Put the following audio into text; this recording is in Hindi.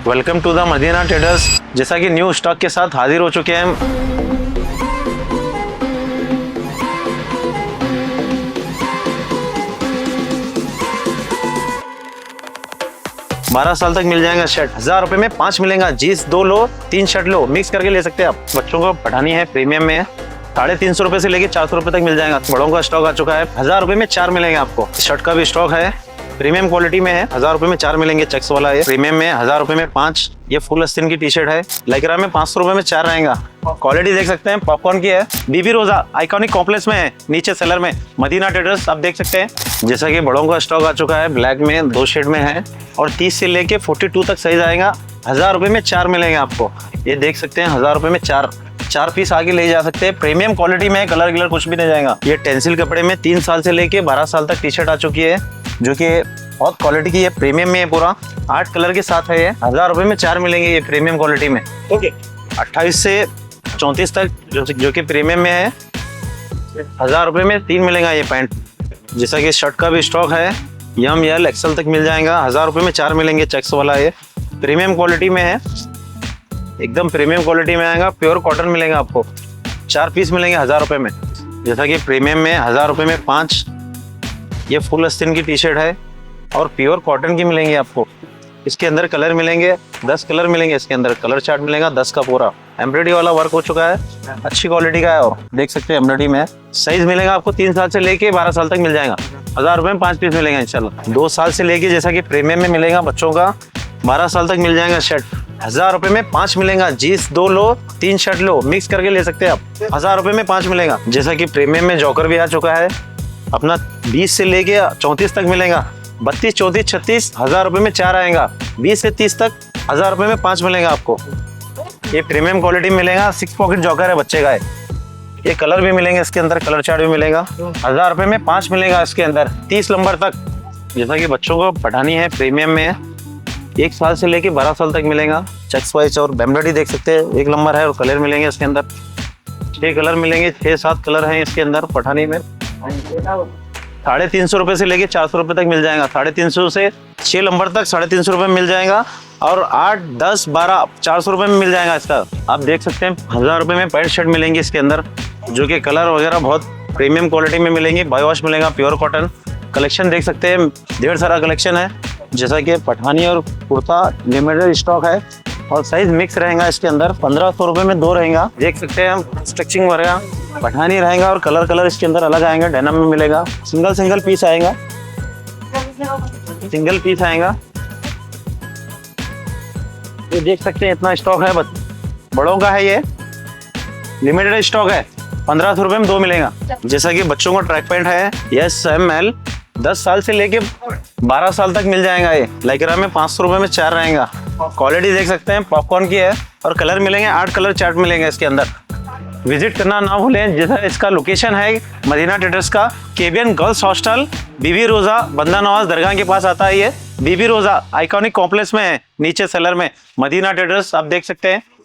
Welcome to the Madina traders. जैसा कि न्यू स्टॉक के साथ हाजिर हो चुके हैं। बारह साल तक मिल जाएगा शर्ट। 1000 रुपए में 5 मिलेगा। जीन्स 2 लो 3 शर्ट लो, मिक्स करके ले सकते हैं आप। बच्चों को पढ़ानी है, प्रीमियम में है। 350 रुपए से लेके 400 रुपए तक मिल जाएगा। बड़ों का स्टॉक आ चुका है। 1000 रुपए में 4 मिलेंगे आपको। शर्ट का भी स्टॉक है, प्रीमियम क्वालिटी में है। 1000 रुपए में 4 मिलेंगे। चेक्स वाला है प्रीमियम में। 1000 रुपए में 5। ये फुल आस्तीन की टी शर्ट है। लाइक्रा में 500 रुपए में 4 रहेगा। क्वालिटी देख सकते हैं, पॉपकॉर्न की है। बीबी रोजा आइकॉनिक कॉम्प्लेक्स में है, नीचे सेलर में मदीना ट्रेडर्स आप देख सकते हैं। जैसा कि बड़ों का स्टॉक आ चुका है। ब्लैक में 2 शेड में है और 30 से लेके 42 तक साइज आएगा। 1000 रुपए में 4 मिलेंगे आपको। ये देख सकते हैं, 1000 रुपए में 4 पीस आगे ले जा सकते हैं। प्रीमियम क्वालिटी में, कलर गिलर कुछ भी नहीं जाएगा। ये टेंसिल कपड़े में 3 साल से लेके 12 साल तक टी शर्ट आ चुकी है, जो कि बहुत क्वालिटी की है। प्रीमियम में है पूरा। 8 कलर के साथ है ये। 1000 रुपए में 4 मिलेंगे ये प्रीमियम क्वालिटी में। ओके 28 से 34 तक जो कि प्रीमियम में है। 1000 रुपए में 3 मिलेगा ये पैंट। जैसा कि शर्ट का भी स्टॉक है, यम यल एक्सल तक मिल जाएगा। 1000 रुपए में 4 मिलेंगे। चेक्स वाला ये प्रीमियम क्वालिटी में है, एकदम प्रीमियम क्वालिटी में आएगा। प्योर कॉटन मिलेगा आपको। 4 पीस मिलेंगे 1000 रुपए में। जैसा कि प्रीमियम में 1000 रुपए में 5। ये फुल आस्तीन की टी शर्ट है और प्योर कॉटन की मिलेंगी आपको। इसके अंदर कलर मिलेंगे, 10 कलर मिलेंगे। इसके अंदर कलर चार्ट मिलेगा 10 का पूरा। एम्ब्रॉयडरी वाला वर्क हो चुका है, अच्छी क्वालिटी का है। और देख सकते हैं एम्ब्रॉयडरी में साइज मिलेगा आपको। 3 साल से लेके 12 साल तक मिल जाएगा। 1000 रुपए में 5 पीस मिलेगा इंशाल्लाह। 2 साल से लेके जैसा कि प्रीमियम में मिलेगा बच्चों का, 12 साल तक मिल जाएगा शर्ट। 1000 रुपए में 5 मिलेगा। जीन्स 2 लो 3 शर्ट लो, मिक्स करके ले सकते हैं आप। 1000 रुपए में 5 मिलेगा। जैसा कि प्रीमियम में जॉकर भी आ चुका है अपना। 20 से लेके 34 तक मिलेगा। 32, 34, 36 1000 रुपए में 4 आएगा। 20 से 30 तक 1000 रुपए में 5 मिलेगा आपको। ये प्रीमियम क्वालिटी मिलेगा। 6 पॉकेट जॉकर है बच्चे का है। ये कलर भी मिलेंगे इसके अंदर, कलर चार्ट भी मिलेगा। 1000 रुपए में 5 मिलेगा इसके अंदर 30 नंबर तक। जैसा कि बच्चों को पढ़ानी है, प्रीमियम में है। 1 साल से लेके 12 साल तक मिलेगा। चेक्स वाइज और एम्ब्रॉयडरी देख सकते हैं, 1 नंबर है। और कलर मिलेंगे इसके अंदर 6 कलर मिलेंगे। 6-7 कलर हैं इसके अंदर पठानी में। 350 रुपए से लेके 400 रुपए तक मिल जाएगा। 350 से 6 नंबर तक 350 रुपए में मिल जाएगा। और 8, 10, 12 400 रुपए में मिल जाएगा इसका। आप देख सकते हैं 1000 रुपए में पैंट शर्ट मिलेंगे इसके अंदर, जो कि कलर वगैरह बहुत प्रीमियम क्वालिटी में मिलेंगे। बाय वॉश मिलेगा, प्योर कॉटन। कलेक्शन देख सकते हैं, ढेर सारा कलेक्शन है। जैसा कि पठानी और कुर्ता लिमिटेड स्टॉक है और साइज मिक्स रहेगा इसके अंदर। 1500 रुपए में 2 रहेगा। देख सकते हैं हम, स्टिचिंग वगैरह पठानी रहेगा और कलर इसके अंदर अलग आएंगे। डेनिम में मिलेगा। सिंगल पीस आएगा। सिंगल पीस आएगा। ये देख सकते हैं इतना स्टॉक है। बड़ों का है, ये लिमिटेड स्टॉक है। 1500 रुपए में 2 मिलेगा। जैसा कि बच्चों को ट्रैक पैंट है, यस ML 10 साल से लेके 12 साल तक मिल जाएगा। ये लाइक्रा में 500 रुपए में 4 रहेगा। क्वालिटी देख सकते हैं, पॉपकॉर्न की है। और कलर मिलेंगे, 8 कलर चार्ट मिलेंगे इसके अंदर। विजिट करना ना भूलें। जैसा इसका लोकेशन है मदीना ट्रेडर्स का, केबियन गर्ल्स हॉस्टल, बीबी रोजा, बंदा नवाज दरगाह के पास आता है। ये बीबी रोजा आइकॉनिक कॉम्प्लेक्स में है, नीचे सेलर में। मदीना ट्रेडर्स आप देख सकते हैं।